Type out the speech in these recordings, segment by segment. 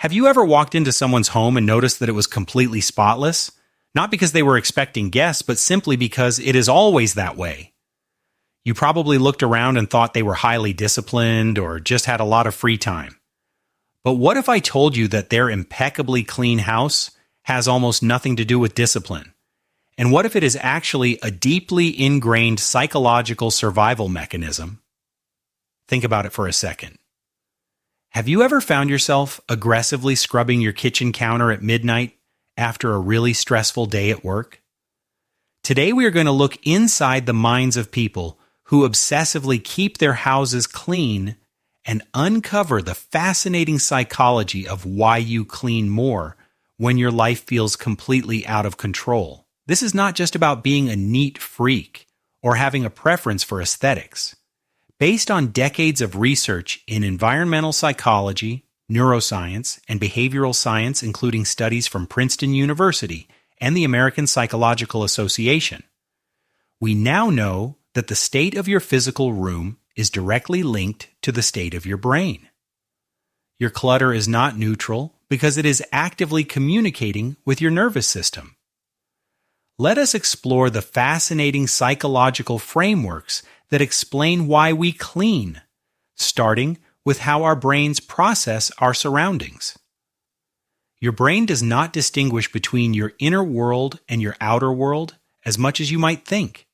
Have you ever walked into someone's home and noticed that it was completely spotless? Not because they were expecting guests, but simply because it is always that way. You probably looked around and thought they were highly disciplined or just had a lot of free time. But what if I told you that their impeccably clean house has almost nothing to do with discipline? And what if it is actually a deeply ingrained psychological survival mechanism? Think about it for a second. Have you ever found yourself aggressively scrubbing your kitchen counter at midnight after a really stressful day at work? Today we are going to look inside the minds of people who obsessively keep their houses clean and uncover the fascinating psychology of why you clean more when your life feels completely out of control. This is not just about being a neat freak or having a preference for aesthetics. Based on decades of research in environmental psychology, neuroscience, and behavioral science, including studies from Princeton University and the American Psychological Association, we now know that the state of your physical room is directly linked to the state of your brain. Your clutter is not neutral because it is actively communicating with your nervous system. Let us explore the fascinating psychological frameworks that explain why we clean, starting with how our brains process our surroundings. Your brain does not distinguish between your inner world and your outer world as much as you might think.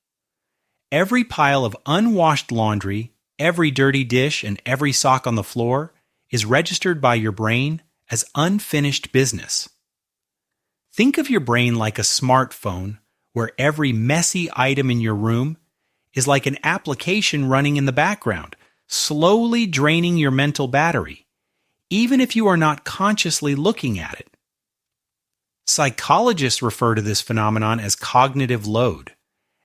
Every pile of unwashed laundry, every dirty dish, and every sock on the floor is registered by your brain as unfinished business. Think of your brain like a smartphone where every messy item in your room is like an application running in the background, slowly draining your mental battery, even if you are not consciously looking at it. Psychologists refer to this phenomenon as cognitive load,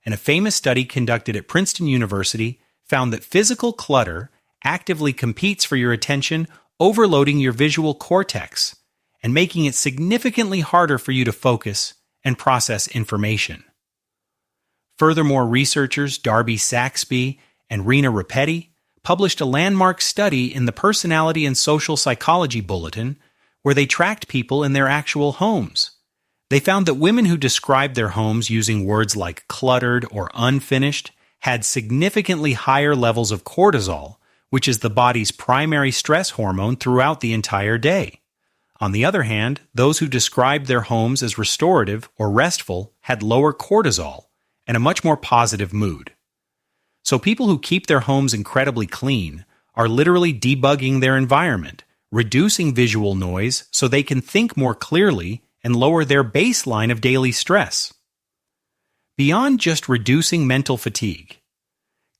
and a famous study conducted at Princeton University found that physical clutter actively competes for your attention, overloading your visual cortex and making it significantly harder for you to focus and process information. Furthermore, researchers Darby Saxby and Rena Rapetti published a landmark study in the Personality and Social Psychology Bulletin where they tracked people in their actual homes. They found that women who described their homes using words like cluttered or unfinished had significantly higher levels of cortisol, which is the body's primary stress hormone, throughout the entire day. On the other hand, those who described their homes as restorative or restful had lower cortisol and a much more positive mood. So people who keep their homes incredibly clean are literally debugging their environment, reducing visual noise so they can think more clearly and lower their baseline of daily stress. Beyond just reducing mental fatigue,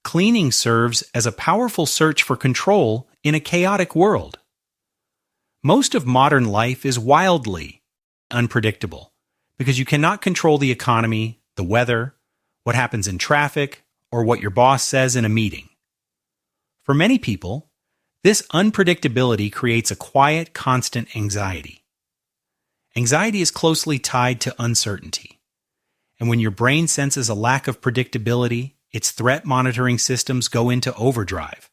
cleaning serves as a powerful search for control in a chaotic world. Most of modern life is wildly unpredictable because you cannot control the economy, the weather, what happens in traffic, or what your boss says in a meeting. For many people, this unpredictability creates a quiet, constant anxiety. Anxiety is closely tied to uncertainty, and when your brain senses a lack of predictability, its threat monitoring systems go into overdrive.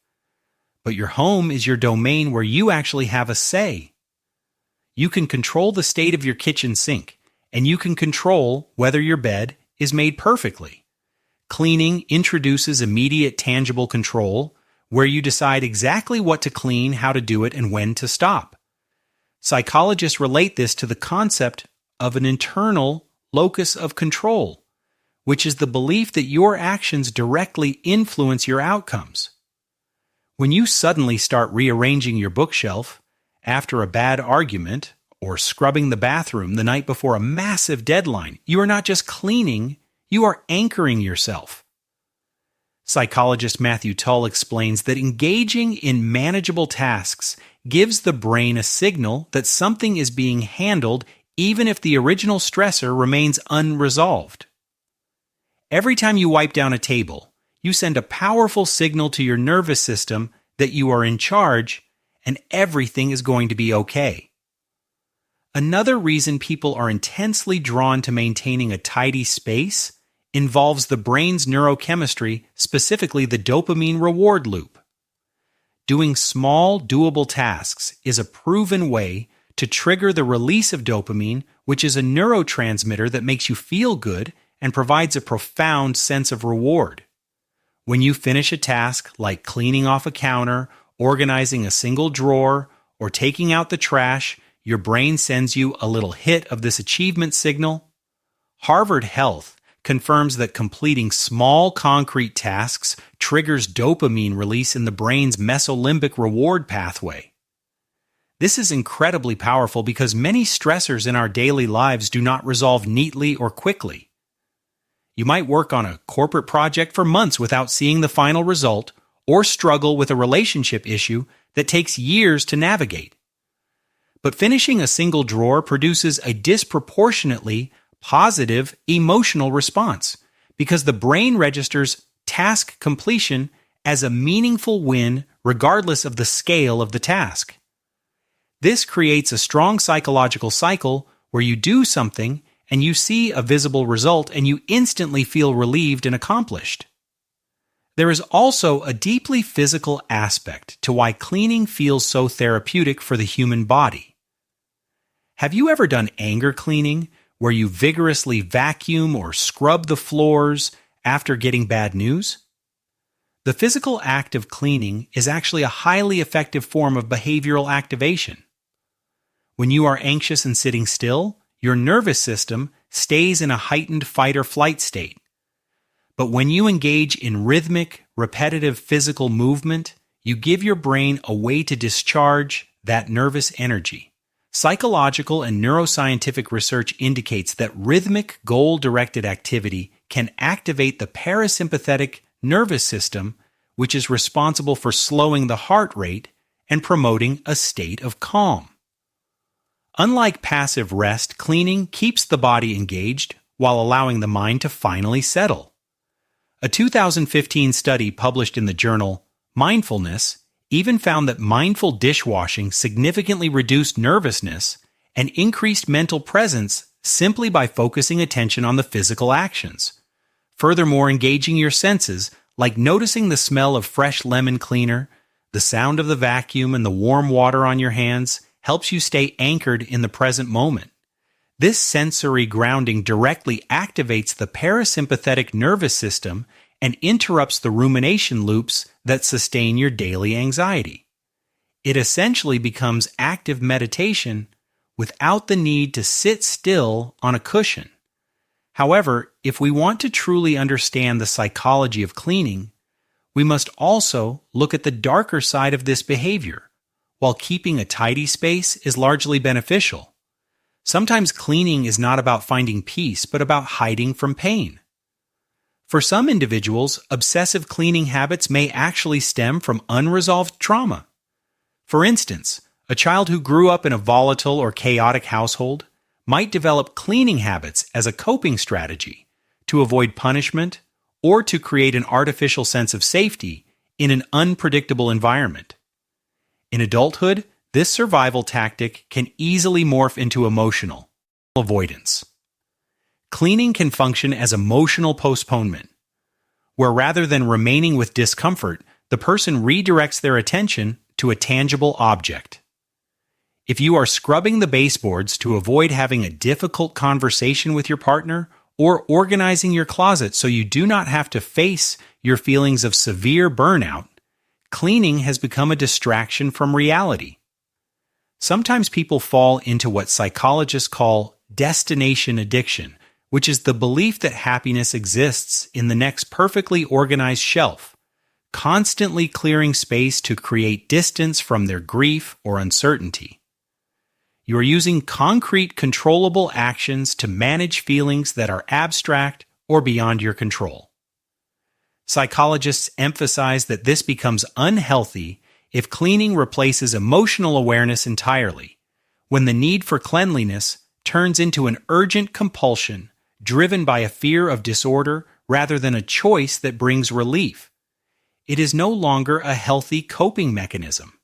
But your home is your domain where you actually have a say. You can control the state of your kitchen sink, and you can control whether your bed is made perfectly. Cleaning introduces immediate tangible control where you decide exactly what to clean, how to do it, and when to stop. Psychologists relate this to the concept of an internal locus of control, which is the belief that your actions directly influence your outcomes. When you suddenly start rearranging your bookshelf after a bad argument or scrubbing the bathroom the night before a massive deadline, you are not just cleaning, you are anchoring yourself. Psychologist Matthew Tull explains that engaging in manageable tasks gives the brain a signal that something is being handled even if the original stressor remains unresolved. Every time you wipe down a table, you send a powerful signal to your nervous system that you are in charge and everything is going to be okay. Another reason people are intensely drawn to maintaining a tidy space involves the brain's neurochemistry, specifically the dopamine reward loop. Doing small, doable tasks is a proven way to trigger the release of dopamine, which is a neurotransmitter that makes you feel good and provides a profound sense of reward. When you finish a task like cleaning off a counter, organizing a single drawer, or taking out the trash, your brain sends you a little hit of this achievement signal. Harvard Health confirms that completing small concrete tasks triggers dopamine release in the brain's mesolimbic reward pathway. This is incredibly powerful because many stressors in our daily lives do not resolve neatly or quickly. You might work on a corporate project for months without seeing the final result, or struggle with a relationship issue that takes years to navigate. But finishing a single drawer produces a disproportionately positive emotional response because the brain registers task completion as a meaningful win regardless of the scale of the task. This creates a strong psychological cycle where you do something and you see a visible result and you instantly feel relieved and accomplished. There is also a deeply physical aspect to why cleaning feels so therapeutic for the human body. Have you ever done anger cleaning, where you vigorously vacuum or scrub the floors after getting bad news? The physical act of cleaning is actually a highly effective form of behavioral activation. When you are anxious and sitting still, your nervous system stays in a heightened fight or flight state. But when you engage in rhythmic, repetitive physical movement, you give your brain a way to discharge that nervous energy. Psychological and neuroscientific research indicates that rhythmic, goal-directed activity can activate the parasympathetic nervous system, which is responsible for slowing the heart rate and promoting a state of calm. Unlike passive rest, cleaning keeps the body engaged while allowing the mind to finally settle. A 2015 study published in the journal Mindfulness even found that mindful dishwashing significantly reduced nervousness and increased mental presence simply by focusing attention on the physical actions. Furthermore, engaging your senses, like noticing the smell of fresh lemon cleaner, the sound of the vacuum, and the warm water on your hands, helps you stay anchored in the present moment. This sensory grounding directly activates the parasympathetic nervous system and interrupts the rumination loops that sustain your daily anxiety. It essentially becomes active meditation without the need to sit still on a cushion. However, if we want to truly understand the psychology of cleaning, we must also look at the darker side of this behavior. While keeping a tidy space is largely beneficial, sometimes cleaning is not about finding peace, but about hiding from pain. For some individuals, obsessive cleaning habits may actually stem from unresolved trauma. For instance, a child who grew up in a volatile or chaotic household might develop cleaning habits as a coping strategy to avoid punishment or to create an artificial sense of safety in an unpredictable environment. In adulthood, this survival tactic can easily morph into emotional avoidance. Cleaning can function as emotional postponement, where rather than remaining with discomfort, the person redirects their attention to a tangible object. If you are scrubbing the baseboards to avoid having a difficult conversation with your partner, or organizing your closet so you do not have to face your feelings of severe burnout, cleaning has become a distraction from reality. Sometimes people fall into what psychologists call destination addiction, which is the belief that happiness exists in the next perfectly organized shelf, constantly clearing space to create distance from their grief or uncertainty. You are using concrete, controllable actions to manage feelings that are abstract or beyond your control. Psychologists emphasize that this becomes unhealthy if cleaning replaces emotional awareness entirely, when the need for cleanliness turns into an urgent compulsion driven by a fear of disorder rather than a choice that brings relief. It is no longer a healthy coping mechanism.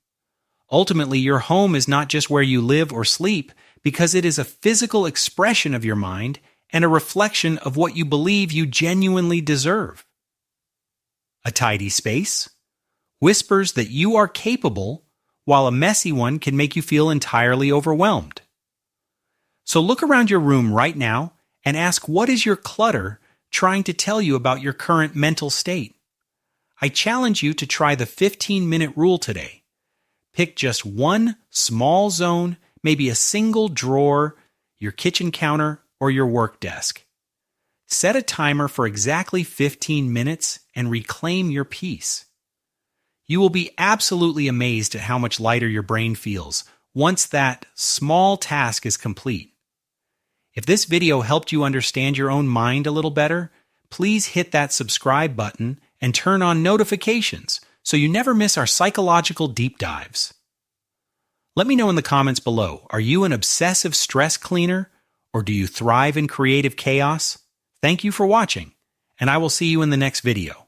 Ultimately, your home is not just where you live or sleep, because it is a physical expression of your mind and a reflection of what you believe you genuinely deserve. A tidy space whispers that you are capable while a messy one can make you feel entirely overwhelmed. So look around your room right now and ask, what is your clutter trying to tell you about your current mental state? I challenge you to try the 15-minute rule today. Pick just one small zone, maybe a single drawer, your kitchen counter, or your work desk. Set a timer for exactly 15 minutes and reclaim your peace. You will be absolutely amazed at how much lighter your brain feels once that small task is complete. If this video helped you understand your own mind a little better, please hit that subscribe button and turn on notifications so you never miss our psychological deep dives. Let me know in the comments below, are you an obsessive stress cleaner or do you thrive in creative chaos? Thank you for watching, and I will see you in the next video.